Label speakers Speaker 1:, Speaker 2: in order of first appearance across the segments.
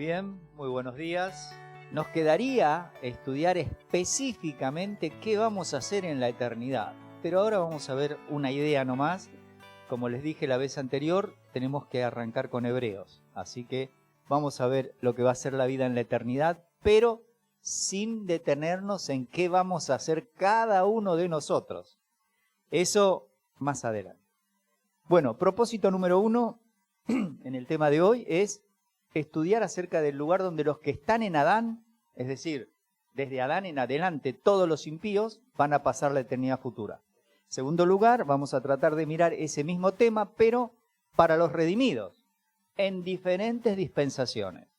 Speaker 1: bien, muy buenos días. Nos quedaría estudiar específicamente qué vamos a hacer en la eternidad, pero ahora vamos a ver una idea nomás. Como les dije la vez anterior, tenemos que arrancar con Hebreos, así que vamos a ver lo que va a ser la vida en la eternidad, pero sin detenernos en qué vamos a hacer cada uno de nosotros. Eso más adelante. Bueno, propósito número 1 en el tema de hoy es estudiar acerca del lugar donde los que están en Adán, es decir, desde Adán en adelante todos los impíos, van a pasar la eternidad futura. En segundo lugar, vamos a tratar de mirar ese mismo tema, pero para los redimidos, en diferentes dispensaciones.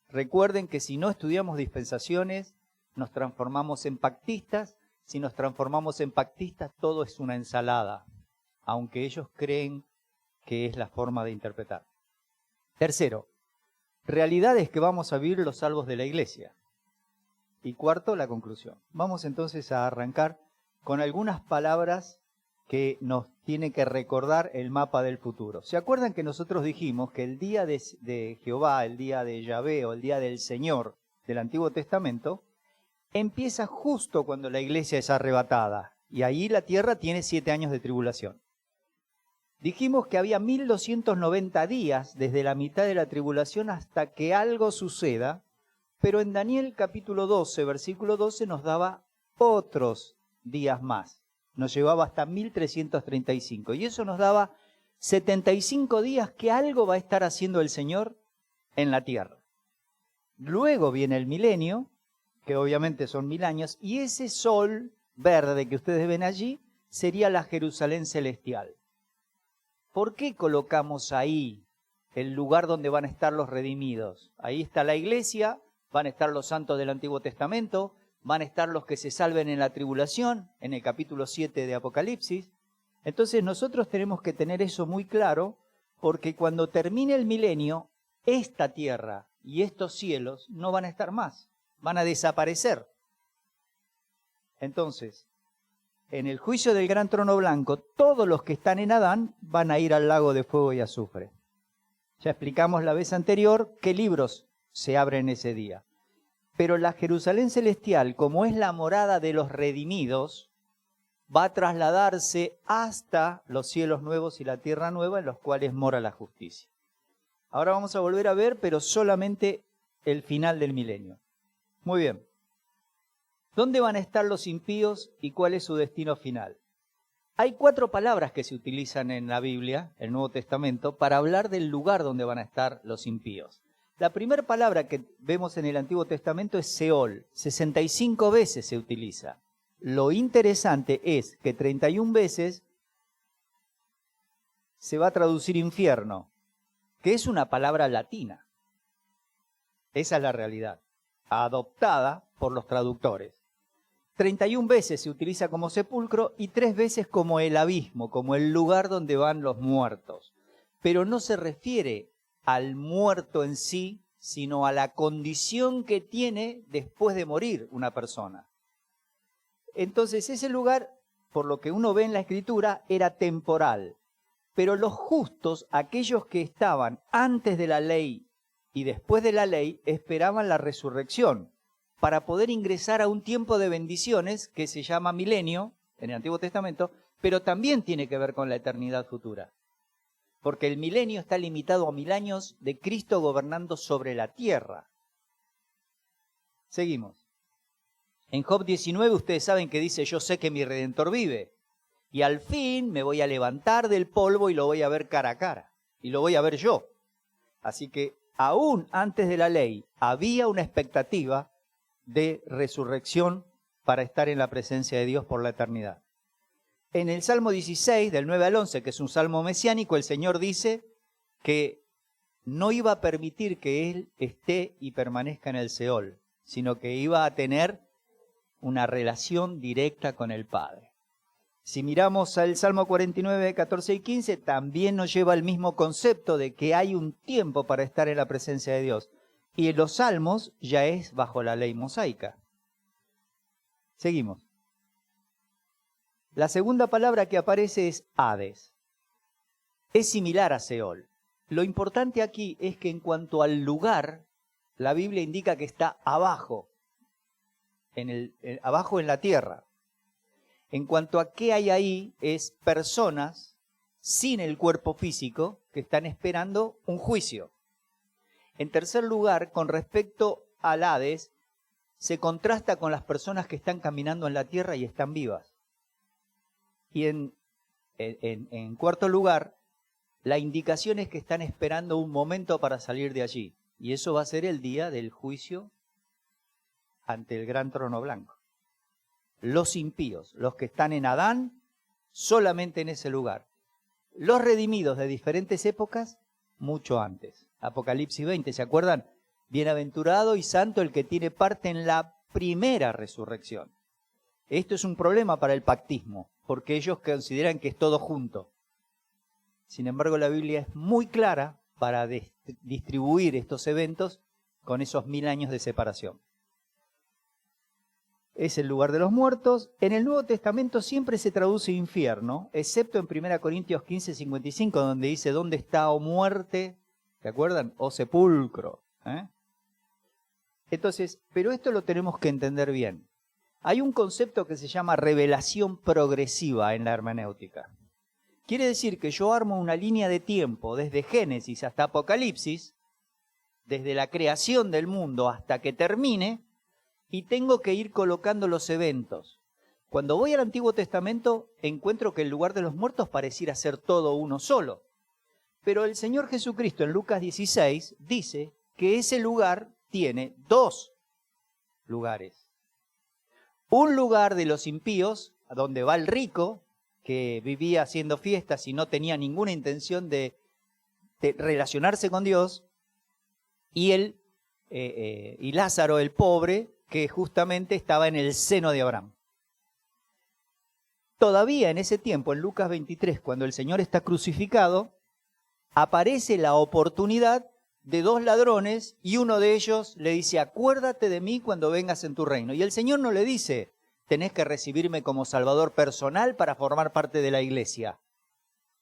Speaker 1: Recuerden que si no estudiamos dispensaciones, nos transformamos en pactistas. Si nos transformamos en pactistas, todo es una ensalada, aunque ellos creen que es la forma de interpretar. Tercero, realidades que vamos a vivir los salvos de la iglesia. Y cuarto, la conclusión. Vamos entonces a arrancar con algunas palabras que nos tiene que recordar el mapa del futuro. ¿Se acuerdan que nosotros dijimos que el día de Jehová, el día de Yahvé o el día del Señor del Antiguo Testamento, empieza justo cuando la iglesia es arrebatada? Y ahí la tierra tiene 7 años de tribulación. Dijimos que había 1290 días desde la mitad de la tribulación hasta que algo suceda, pero en Daniel capítulo 12, versículo 12 nos daba otros días más. Nos llevaba hasta 1335 y eso nos daba 75 días que algo va a estar haciendo el Señor en la tierra. Luego viene el milenio, que obviamente son 1000 años, y ese sol verde que ustedes ven allí sería la Jerusalén celestial. ¿Por qué colocamos ahí el lugar donde van a estar los redimidos? Ahí está la iglesia, van a estar los santos del Antiguo Testamento, van a estar los que se salven en la tribulación, en el capítulo 7 de Apocalipsis. Entonces nosotros tenemos que tener eso muy claro, porque cuando termine el milenio, esta tierra y estos cielos no van a estar más, van a desaparecer. Entonces, en el juicio del gran trono blanco, todos los que están en Adán van a ir al lago de fuego y azufre. Ya explicamos la vez anterior qué libros se abren ese día. Pero la Jerusalén celestial, como es la morada de los redimidos, va a trasladarse hasta los cielos nuevos y la tierra nueva en los cuales mora la justicia. Ahora vamos a volver a ver, pero solamente el final del milenio. Muy bien. ¿Dónde van a estar los impíos y cuál es su destino final? Hay 4 palabras que se utilizan en la Biblia, el Nuevo Testamento, para hablar del lugar donde van a estar los impíos. La primera palabra que vemos en el Antiguo Testamento es Seol. 65 veces se utiliza. Lo interesante es que 31 veces se va a traducir infierno, que es una palabra latina. Esa es la realidad, adoptada por los traductores. 31 veces se utiliza como sepulcro y 3 veces como el abismo, como el lugar donde van los muertos. Pero no se refiere al muerto en sí, sino a la condición que tiene después de morir una persona. Entonces ese lugar, por lo que uno ve en la Escritura, era temporal. Pero los justos, aquellos que estaban antes de la ley y después de la ley, esperaban la resurrección, para poder ingresar a un tiempo de bendiciones que se llama milenio en el Antiguo Testamento, pero también tiene que ver con la eternidad futura. Porque el milenio está limitado a 1000 años de Cristo gobernando sobre la tierra. Seguimos. En Job 19 ustedes saben que dice, yo sé que mi Redentor vive, y al fin me voy a levantar del polvo y lo voy a ver cara a cara, y lo voy a ver yo. Así que aún antes de la ley había una expectativa de resurrección para estar en la presencia de Dios por la eternidad. En el Salmo 16, del 9 al 11, que es un salmo mesiánico, el Señor dice que no iba a permitir que Él esté y permanezca en el Seol, sino que iba a tener una relación directa con el Padre. Si miramos al Salmo 49, 14 y 15, también nos lleva al mismo concepto de que hay un tiempo para estar en la presencia de Dios. Y en los salmos ya es bajo la ley mosaica. Seguimos. La segunda palabra que aparece es Hades. Es similar a Seol. Lo importante aquí es que en cuanto al lugar, la Biblia indica que está abajo, abajo en la tierra. En cuanto a qué hay ahí, es personas sin el cuerpo físico que están esperando un juicio. En tercer lugar, con respecto al Hades, se contrasta con las personas que están caminando en la tierra y están vivas. Y en cuarto lugar, la indicación es que están esperando un momento para salir de allí. Y eso va a ser el día del juicio ante el gran trono blanco. Los impíos, los que están en Adán, solamente en ese lugar. Los redimidos de diferentes épocas, mucho antes. Apocalipsis 20, ¿se acuerdan? Bienaventurado y santo el que tiene parte en la primera resurrección. Esto es un problema para el pactismo, porque ellos consideran que es todo junto. Sin embargo, la Biblia es muy clara para distribuir estos eventos con esos 1000 años de separación. Es el lugar de los muertos. En el Nuevo Testamento siempre se traduce infierno, excepto en 1 Corintios 15:55, donde dice, ¿dónde está, oh muerte? ¿Se acuerdan? O sepulcro. Entonces, pero esto lo tenemos que entender bien. Hay un concepto que se llama revelación progresiva en la hermenéutica. Quiere decir que yo armo una línea de tiempo desde Génesis hasta Apocalipsis, desde la creación del mundo hasta que termine, y tengo que ir colocando los eventos. Cuando voy al Antiguo Testamento, encuentro que el lugar de los muertos pareciera ser todo uno solo. Pero el Señor Jesucristo en Lucas 16 dice que ese lugar tiene 2 lugares. Un lugar de los impíos, a donde va el rico, que vivía haciendo fiestas y no tenía ninguna intención de relacionarse con Dios, y Lázaro el pobre, que justamente estaba en el seno de Abraham. Todavía en ese tiempo, en Lucas 23, cuando el Señor está crucificado, aparece la oportunidad de 2 ladrones y uno de ellos le dice, acuérdate de mí cuando vengas en tu reino. Y el Señor no le dice, tenés que recibirme como Salvador personal para formar parte de la iglesia.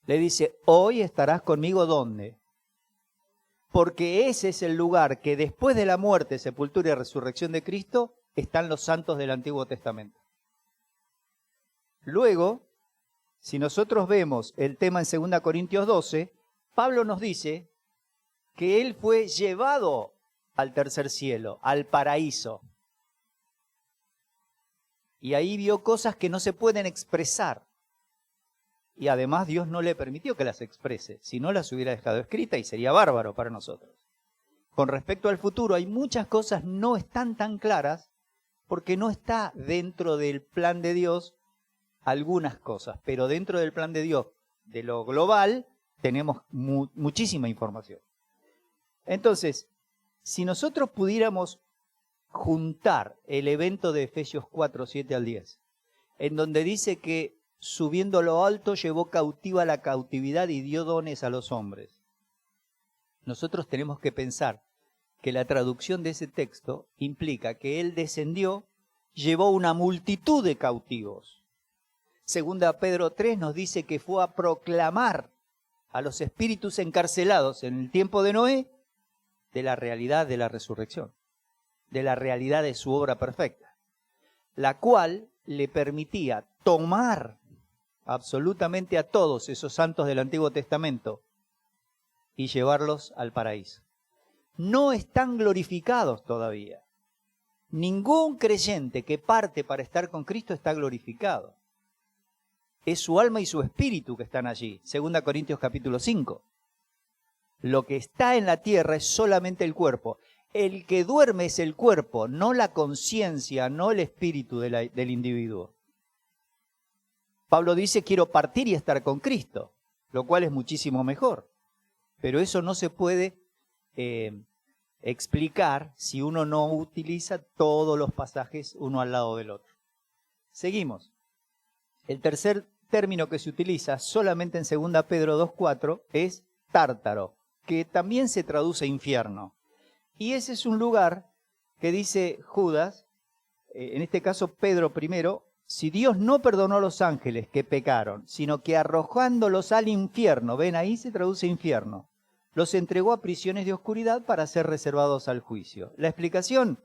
Speaker 1: Le dice, hoy estarás conmigo, ¿dónde? Porque ese es el lugar que después de la muerte, sepultura y resurrección de Cristo, están los santos del Antiguo Testamento. Luego, si nosotros vemos el tema en 2 Corintios 12, Pablo nos dice que él fue llevado al tercer cielo, al paraíso. Y ahí vio cosas que no se pueden expresar. Y además Dios no le permitió que las exprese, si no las hubiera dejado escritas y sería bárbaro para nosotros. Con respecto al futuro, hay muchas cosas no están tan claras porque no está dentro del plan de Dios algunas cosas, pero dentro del plan de Dios, de lo global, tenemos muchísima información. Entonces, si nosotros pudiéramos juntar el evento de Efesios 4, 7 al 10, en donde dice que subiendo a lo alto llevó cautiva la cautividad y dio dones a los hombres. Nosotros tenemos que pensar que la traducción de ese texto implica que Él descendió, llevó una multitud de cautivos. Segunda Pedro 3 nos dice que fue a proclamar a los espíritus encarcelados en el tiempo de Noé de la realidad de la resurrección, de la realidad de su obra perfecta, la cual le permitía tomar absolutamente a todos esos santos del Antiguo Testamento y llevarlos al paraíso. No están glorificados todavía. Ningún creyente que parte para estar con Cristo está glorificado. Es su alma y su espíritu que están allí. 2 Corintios capítulo 5. Lo que está en la tierra es solamente el cuerpo. El que duerme es el cuerpo, no la conciencia, no el espíritu del individuo. Pablo dice, quiero partir y estar con Cristo, lo cual es muchísimo mejor. Pero eso no se puede explicar si uno no utiliza todos los pasajes uno al lado del otro. Seguimos. El tercer término que se utiliza solamente en 2 Pedro 2:4 es tártaro, que también se traduce infierno. Y ese es un lugar que dice Judas, en este caso Pedro primero, si Dios no perdonó a los ángeles que pecaron, sino que arrojándolos al infierno, ven ahí se traduce infierno, los entregó a prisiones de oscuridad para ser reservados al juicio. La explicación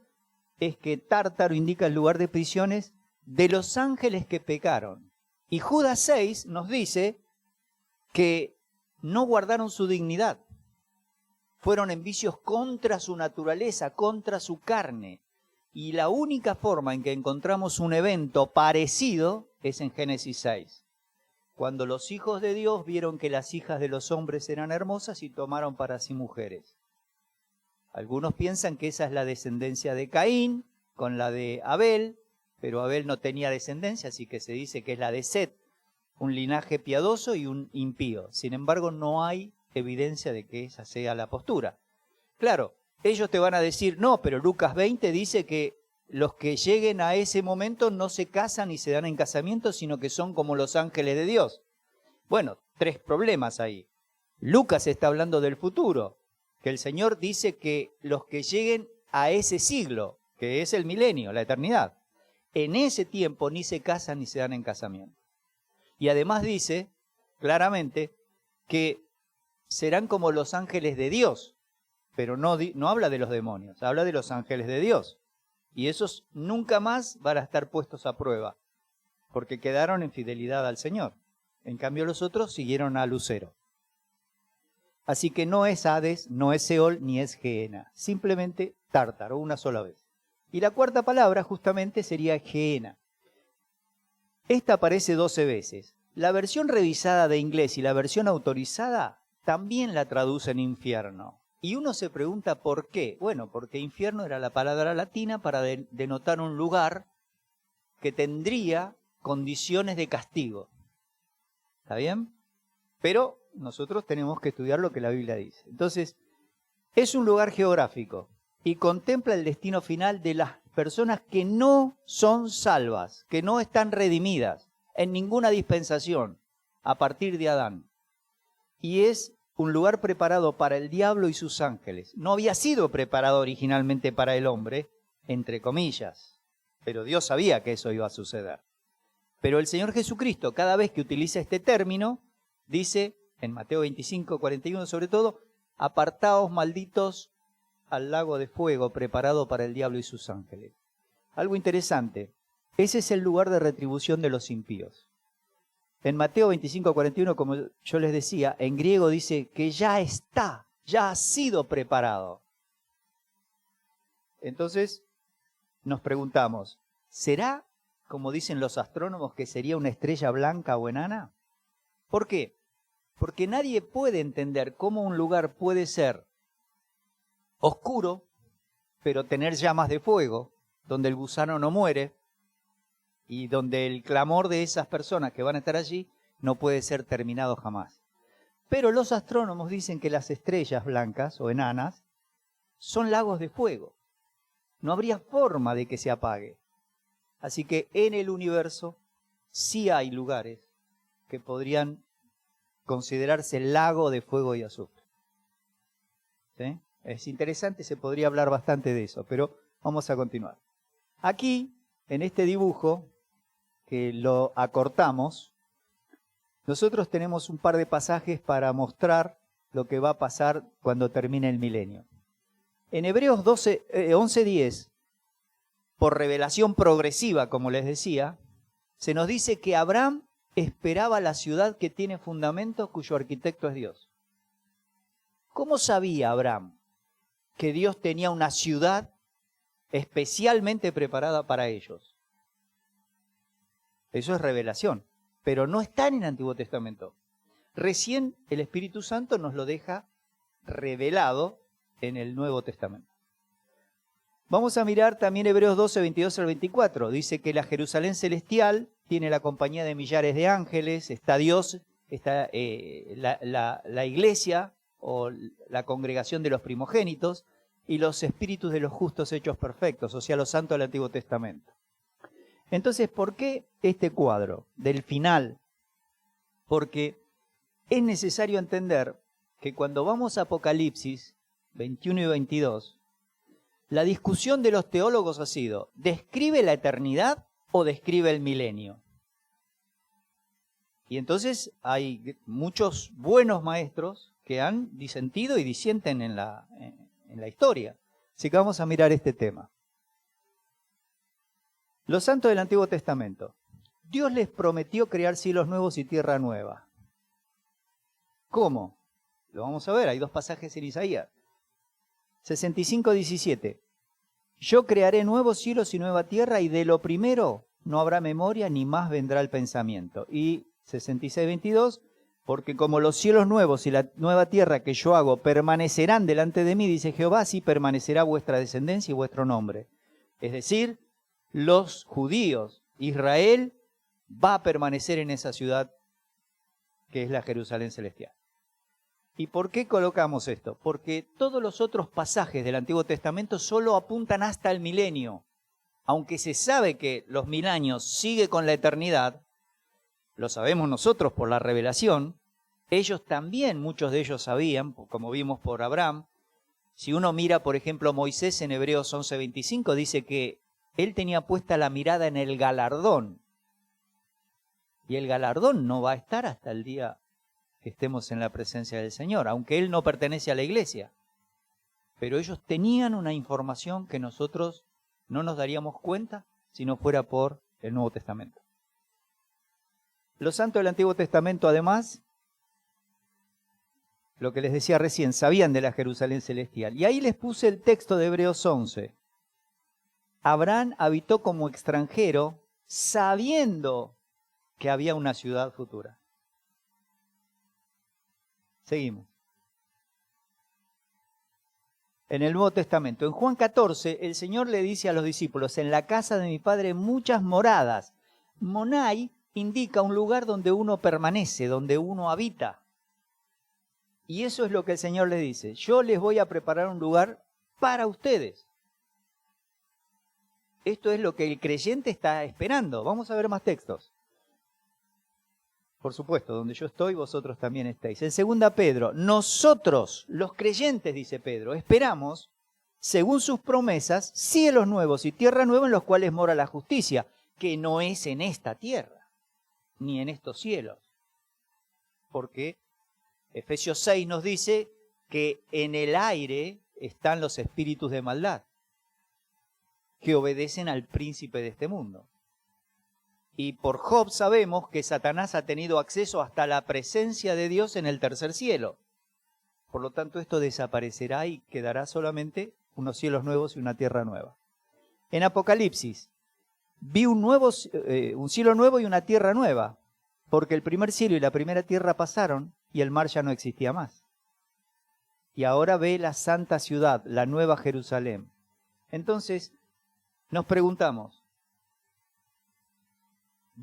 Speaker 1: es que Tártaro indica el lugar de prisiones de los ángeles que pecaron. Y Judas 6 nos dice que no guardaron su dignidad. Fueron en vicios contra su naturaleza, contra su carne. Y la única forma en que encontramos un evento parecido es en Génesis 6. Cuando los hijos de Dios vieron que las hijas de los hombres eran hermosas y tomaron para sí mujeres. Algunos piensan que esa es la descendencia de Caín con la de Abel, pero Abel no tenía descendencia, así que se dice que es la de Set, un linaje piadoso y un impío. Sin embargo, no hay evidencia de que esa sea la postura. Claro, ellos te van a decir, no, pero Lucas 20 dice que los que lleguen a ese momento no se casan ni se dan en casamiento, sino que son como los ángeles de Dios. Bueno, 3 problemas ahí. Lucas está hablando del futuro, que el Señor dice que los que lleguen a ese siglo, que es el milenio, la eternidad, en ese tiempo ni se casan ni se dan en casamiento. Y además dice claramente que serán como los ángeles de Dios, pero no habla de los demonios, habla de los ángeles de Dios. Y esos nunca más van a estar puestos a prueba, porque quedaron en fidelidad al Señor. En cambio los otros siguieron a Lucero. Así que no es Hades, no es Seol, ni es Gehenna, simplemente Tártaro, una sola vez. Y la cuarta palabra justamente sería Gehenna. Esta aparece 12 veces. La versión revisada de inglés y la versión autorizada también la traducen infierno. Y uno se pregunta por qué. Bueno, porque infierno era la palabra latina para denotar un lugar que tendría condiciones de castigo. ¿Está bien? Pero nosotros tenemos que estudiar lo que la Biblia dice. Entonces, es un lugar geográfico y contempla el destino final de las personas que no son salvas, que no están redimidas en ninguna dispensación a partir de Adán. Y es un lugar preparado para el diablo y sus ángeles. No había sido preparado originalmente para el hombre, entre comillas, pero Dios sabía que eso iba a suceder. Pero el Señor Jesucristo, cada vez que utiliza este término, dice, en Mateo 25, 41 sobre todo, apartaos malditos al lago de fuego preparado para el diablo y sus ángeles. Algo interesante, ese es el lugar de retribución de los impíos. En Mateo 25, 41, como yo les decía, en griego dice que ya está, ya ha sido preparado. Entonces, nos preguntamos, ¿será, como dicen los astrónomos, que sería una estrella blanca o enana? ¿Por qué? Porque nadie puede entender cómo un lugar puede ser oscuro, pero tener llamas de fuego, donde el gusano no muere, y donde el clamor de esas personas que van a estar allí no puede ser terminado jamás. Pero los astrónomos dicen que las estrellas blancas o enanas son lagos de fuego. No habría forma de que se apague. Así que en el universo sí hay lugares que podrían considerarse lago de fuego y azufre. ¿Sí? Es interesante, se podría hablar bastante de eso, pero vamos a continuar. Aquí, en este dibujo, que lo acortamos, nosotros tenemos un par de pasajes para mostrar lo que va a pasar cuando termine el milenio. En Hebreos 11:10, por revelación progresiva, como les decía, se nos dice que Abraham esperaba la ciudad que tiene fundamentos, cuyo arquitecto es Dios. ¿Cómo sabía Abraham que Dios tenía una ciudad especialmente preparada para ellos? Eso es revelación, pero no está en el Antiguo Testamento. Recién el Espíritu Santo nos lo deja revelado en el Nuevo Testamento. Vamos a mirar también Hebreos 12, 22 al 24. Dice que la Jerusalén celestial tiene la compañía de millares de ángeles, está Dios, está la iglesia o la congregación de los primogénitos y los espíritus de los justos hechos perfectos, o sea, los santos del Antiguo Testamento. Entonces, ¿por qué este cuadro del final? Porque es necesario entender que cuando vamos a Apocalipsis 21 y 22, la discusión de los teólogos ha sido, ¿describe la eternidad o describe el milenio? Y entonces hay muchos buenos maestros que han disentido y disienten en la historia. Así que vamos a mirar este tema. Los santos del Antiguo Testamento. Dios les prometió crear cielos nuevos y tierra nueva. ¿Cómo? Lo vamos a ver, hay dos pasajes en Isaías. 65:17. Yo crearé nuevos cielos y nueva tierra, y de lo primero no habrá memoria, ni más vendrá el pensamiento. Y 66:22, porque como los cielos nuevos y la nueva tierra que yo hago permanecerán delante de mí, dice Jehová, así permanecerá vuestra descendencia y vuestro nombre. Es decir, los judíos, Israel, va a permanecer en esa ciudad que es la Jerusalén celestial. ¿Y por qué colocamos esto? Porque todos los otros pasajes del Antiguo Testamento solo apuntan hasta el milenio. Aunque se sabe que los 1000 años sigue con la eternidad, lo sabemos nosotros por la revelación, ellos también, muchos de ellos sabían, como vimos por Abraham. Si uno mira, por ejemplo, Moisés en Hebreos 11:25, dice que él tenía puesta la mirada en el galardón. Y el galardón no va a estar hasta el día que estemos en la presencia del Señor, aunque él no pertenece a la iglesia. Pero ellos tenían una información que nosotros no nos daríamos cuenta si no fuera por el Nuevo Testamento. Los santos del Antiguo Testamento, además, lo que les decía recién, sabían de la Jerusalén celestial. Y ahí les puse el texto de Hebreos 11. Abraham habitó como extranjero sabiendo que había una ciudad futura. Seguimos. En el Nuevo Testamento, en Juan 14, el Señor le dice a los discípulos, en la casa de mi Padre muchas moradas. Monai indica un lugar donde uno permanece, donde uno habita. Y eso es lo que el Señor le dice. Yo les voy a preparar un lugar para ustedes. Esto es lo que el creyente está esperando. Vamos a ver más textos. Por supuesto, donde yo estoy, vosotros también estáis. En 2 Pedro, nosotros, los creyentes, dice Pedro, esperamos, según sus promesas, cielos nuevos y tierra nueva en los cuales mora la justicia, que no es en esta tierra, ni en estos cielos. Porque Efesios 6 nos dice que en el aire están los espíritus de maldad, que obedecen al príncipe de este mundo. Y por Job sabemos que Satanás ha tenido acceso hasta la presencia de Dios en el tercer cielo. Por lo tanto, esto desaparecerá y quedará solamente unos cielos nuevos y una tierra nueva. En Apocalipsis, vi un cielo nuevo y una tierra nueva, porque el primer cielo y la primera tierra pasaron y el mar ya no existía más. Y ahora ve la santa ciudad, la nueva Jerusalén. Entonces, nos preguntamos,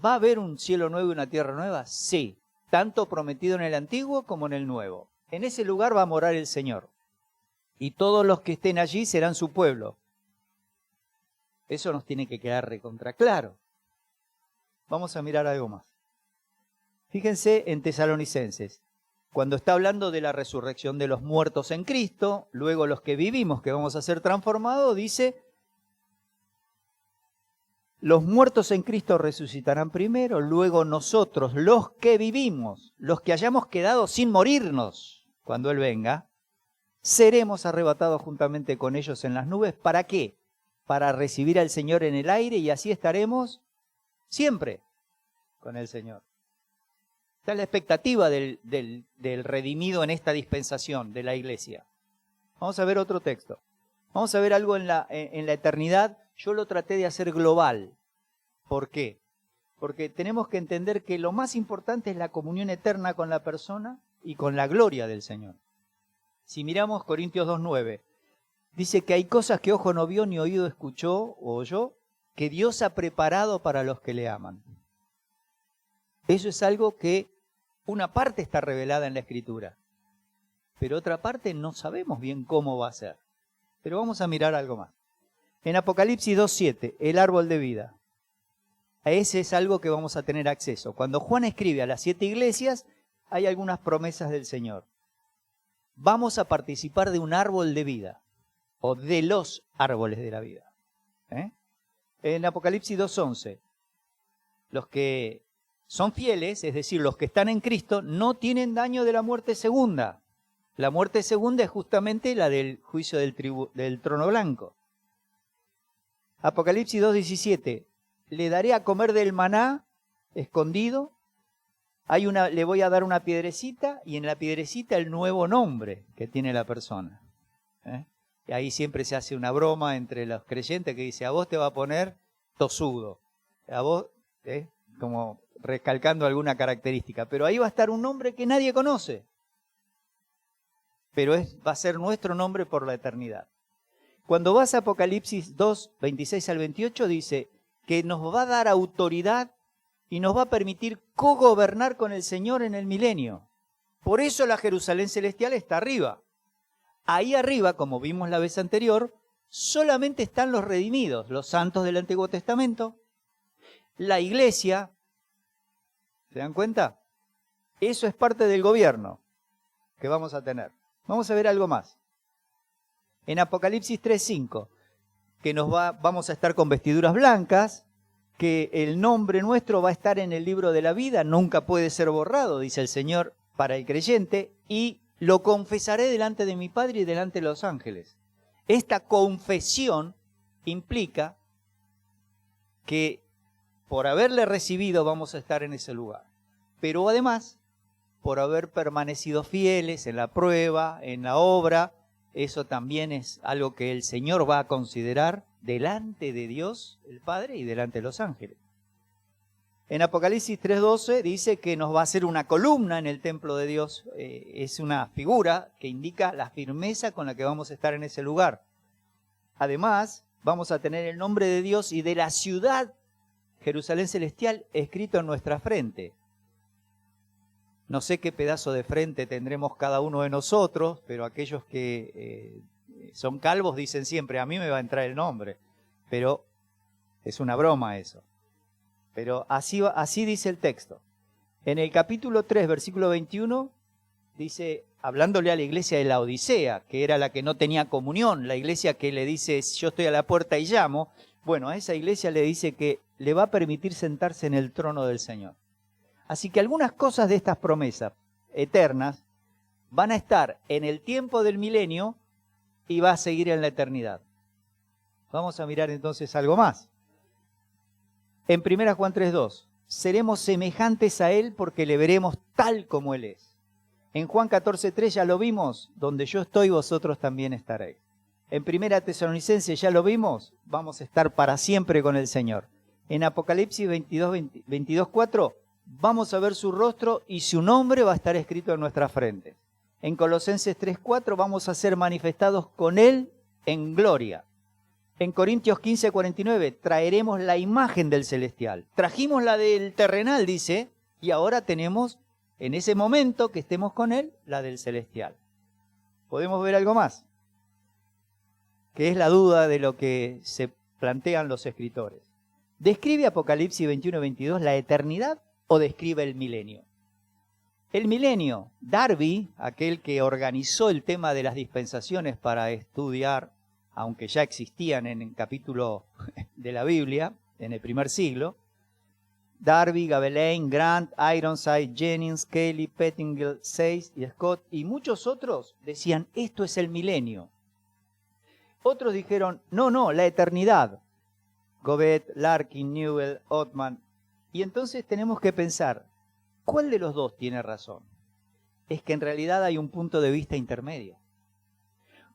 Speaker 1: ¿va a haber un cielo nuevo y una tierra nueva? Sí, tanto prometido en el antiguo como en el nuevo. En ese lugar va a morar el Señor. Y todos los que estén allí serán su pueblo. Eso nos tiene que quedar recontra claro. Vamos a mirar algo más. Fíjense en Tesalonicenses. Cuando está hablando de la resurrección de los muertos en Cristo, luego los que vivimos, que vamos a ser transformados, dice, los muertos en Cristo resucitarán primero, luego nosotros, los que vivimos, los que hayamos quedado sin morirnos cuando Él venga, seremos arrebatados juntamente con ellos en las nubes. ¿Para qué? Para recibir al Señor en el aire y así estaremos siempre con el Señor. Esta es la expectativa del redimido en esta dispensación de la iglesia. Vamos a ver otro texto. Vamos a ver algo en la eternidad. Yo lo traté de hacer global. ¿Por qué? Porque tenemos que entender que lo más importante es la comunión eterna con la persona y con la gloria del Señor. Si miramos Corintios 2:9, dice que hay cosas que ojo no vio ni oído escuchó o oyó, que Dios ha preparado para los que le aman. Eso es algo que una parte está revelada en la Escritura, pero otra parte no sabemos bien cómo va a ser. Pero vamos a mirar algo más. En Apocalipsis 2:7, el árbol de vida. A ese es algo que vamos a tener acceso. Cuando Juan escribe a las 7 iglesias, hay algunas promesas del Señor. Vamos a participar de un árbol de vida, o de los árboles de la vida. En Apocalipsis 2:11, los que son fieles, es decir, los que están en Cristo, no tienen daño de la muerte segunda. La muerte segunda es justamente la del juicio del trono blanco. Apocalipsis 2:17, le daré a comer del maná escondido, le voy a dar una piedrecita y en la piedrecita el nuevo nombre que tiene la persona. Y ahí siempre se hace una broma entre los creyentes que dice, a vos te va a poner tosudo, a vos, como recalcando alguna característica, pero ahí va a estar un nombre que nadie conoce, pero va a ser nuestro nombre por la eternidad. Cuando vas a Apocalipsis 2, 26 al 28, dice que nos va a dar autoridad y nos va a permitir cogobernar con el Señor en el milenio. Por eso la Jerusalén celestial está arriba. Ahí arriba, como vimos la vez anterior, solamente están los redimidos, los santos del Antiguo Testamento, la iglesia. ¿Se dan cuenta? Eso es parte del gobierno que vamos a tener. Vamos a ver algo más. En Apocalipsis 3:5, que vamos a estar con vestiduras blancas, que el nombre nuestro va a estar en el libro de la vida, nunca puede ser borrado, dice el Señor para el creyente, y lo confesaré delante de mi Padre y delante de los ángeles. Esta confesión implica que por haberle recibido vamos a estar en ese lugar. Pero además, por haber permanecido fieles en la prueba, en la obra, eso también es algo que el Señor va a considerar delante de Dios, el Padre, y delante de los ángeles. En Apocalipsis 3:12 dice que nos va a hacer una columna en el templo de Dios. Es una figura que indica la firmeza con la que vamos a estar en ese lugar. Además, vamos a tener el nombre de Dios y de la ciudad Jerusalén celestial escrito en nuestra frente. No sé qué pedazo de frente tendremos cada uno de nosotros, pero aquellos que son calvos dicen siempre, a mí me va a entrar el nombre. Pero es una broma eso. Pero así dice el texto. En el capítulo 3, versículo 21, dice, hablándole a la iglesia de la Odisea, que era la que no tenía comunión, la iglesia que le dice, yo estoy a la puerta y llamo, bueno, a esa iglesia le dice que le va a permitir sentarse en el trono del Señor. Así que algunas cosas de estas promesas eternas van a estar en el tiempo del milenio y va a seguir en la eternidad. Vamos a mirar entonces algo más. En 1 Juan 3:2, seremos semejantes a Él porque le veremos tal como Él es. En Juan 14:3 ya lo vimos, donde yo estoy vosotros también estaréis. En 1 Tesalonicenses ya lo vimos, vamos a estar para siempre con el Señor. En Apocalipsis 22:4 vamos a ver su rostro y su nombre va a estar escrito en nuestra frente. En Colosenses 3:4 vamos a ser manifestados con Él en gloria. En Corintios 15:49 traeremos la imagen del celestial. Trajimos la del terrenal, dice, y ahora tenemos, en ese momento que estemos con Él, la del celestial. ¿Podemos ver algo más? Que es la duda de lo que se plantean los escritores. ¿Describe Apocalipsis 21:22 la eternidad o describe el milenio? El milenio, Darby, aquel que organizó el tema de las dispensaciones para estudiar, aunque ya existían en el capítulo de la Biblia, en el primer siglo, Darby, Gabelain, Grant, Ironside, Jennings, Kelly, Pettingill, Sayce y Scott y muchos otros decían, esto es el milenio. Otros dijeron, no, la eternidad. Gobet, Larkin, Newell, Ottman. Y entonces tenemos que pensar, ¿cuál de los dos tiene razón? Es que en realidad hay un punto de vista intermedio.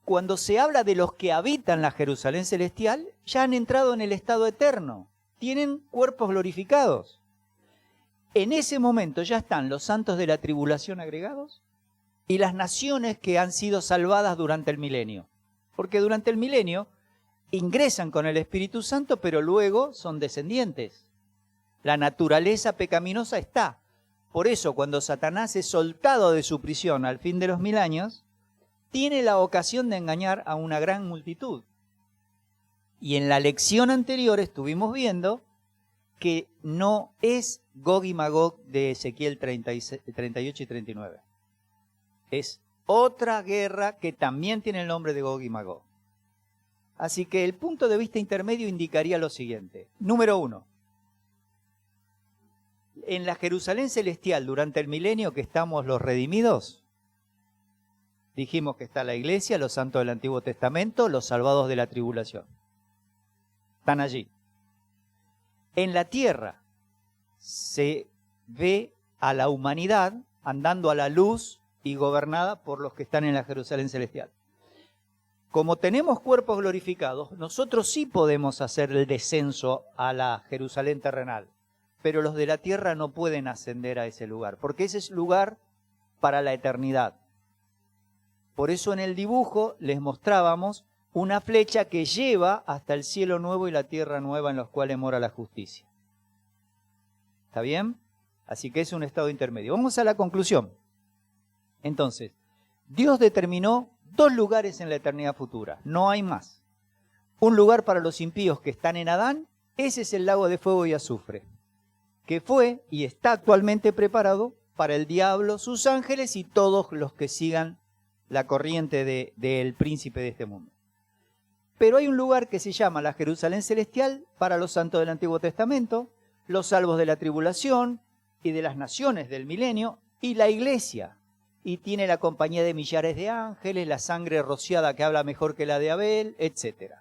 Speaker 1: Cuando se habla de los que habitan la Jerusalén celestial, ya han entrado en el estado eterno. Tienen cuerpos glorificados. En ese momento ya están los santos de la tribulación agregados y las naciones que han sido salvadas durante el milenio. Porque durante el milenio ingresan con el Espíritu Santo, pero luego son descendientes. La naturaleza pecaminosa está. Por eso, cuando Satanás es soltado de su prisión al fin de los 1000 años, tiene la ocasión de engañar a una gran multitud. Y en la lección anterior estuvimos viendo que no es Gog y Magog de Ezequiel 38 y 39. Es otra guerra que también tiene el nombre de Gog y Magog. Así que el punto de vista intermedio indicaría lo siguiente. Número 1. En la Jerusalén celestial, durante el milenio que estamos los redimidos, dijimos que está la iglesia, los santos del Antiguo Testamento, los salvados de la tribulación. Están allí. En la tierra se ve a la humanidad andando a la luz y gobernada por los que están en la Jerusalén celestial. Como tenemos cuerpos glorificados, nosotros sí podemos hacer el descenso a la Jerusalén terrenal, pero los de la tierra no pueden ascender a ese lugar, porque ese es lugar para la eternidad. Por eso en el dibujo les mostrábamos una flecha que lleva hasta el cielo nuevo y la tierra nueva en los cuales mora la justicia. ¿Está bien? Así que es un estado intermedio. Vamos a la conclusión. Entonces, Dios determinó 2 lugares en la eternidad futura, no hay más. Un lugar para los impíos que están en Adán, ese es el lago de fuego y azufre, que fue y está actualmente preparado para el diablo, sus ángeles y todos los que sigan la corriente del príncipe de este mundo. Pero hay un lugar que se llama la Jerusalén celestial para los santos del Antiguo Testamento, los salvos de la tribulación y de las naciones del milenio, y la iglesia. Y tiene la compañía de millares de ángeles, la sangre rociada que habla mejor que la de Abel, etc.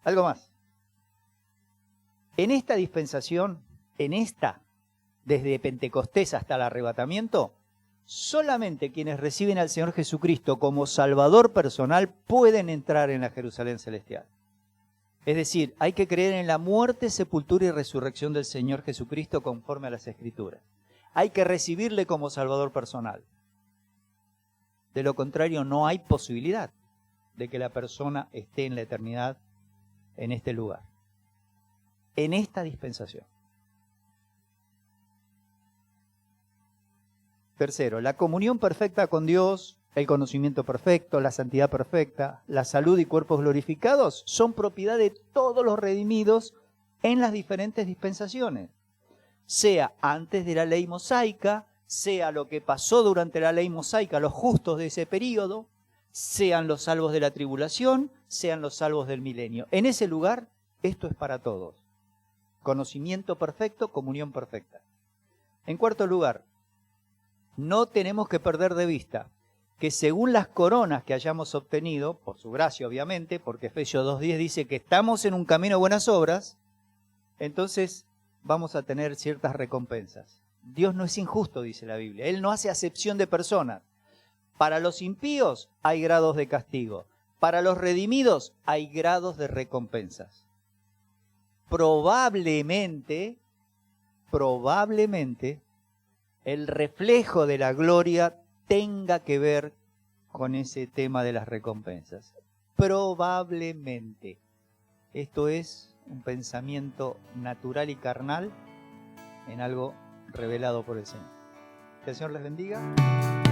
Speaker 1: Algo más. En esta dispensación, desde Pentecostés hasta el arrebatamiento, solamente quienes reciben al Señor Jesucristo como Salvador personal pueden entrar en la Jerusalén celestial. Es decir, hay que creer en la muerte, sepultura y resurrección del Señor Jesucristo conforme a las Escrituras. Hay que recibirle como Salvador personal. De lo contrario, no hay posibilidad de que la persona esté en la eternidad en este lugar, en esta dispensación. Tercero, la comunión perfecta con Dios, el conocimiento perfecto, la santidad perfecta, la salud y cuerpos glorificados son propiedad de todos los redimidos en las diferentes dispensaciones. Sea antes de la ley mosaica, sea lo que pasó durante la ley mosaica, los justos de ese periodo, sean los salvos de la tribulación, sean los salvos del milenio. En ese lugar, esto es para todos. Conocimiento perfecto, comunión perfecta. En cuarto lugar, no tenemos que perder de vista que según las coronas que hayamos obtenido, por su gracia obviamente, porque Efesios 2:10 dice que estamos en un camino de buenas obras, entonces vamos a tener ciertas recompensas. Dios no es injusto, dice la Biblia. Él no hace acepción de personas. Para los impíos hay grados de castigo. Para los redimidos hay grados de recompensas. Probablemente, el reflejo de la gloria tenga que ver con ese tema de las recompensas. Probablemente. Esto es un pensamiento natural y carnal en algo revelado por el Señor. Que el Señor les bendiga.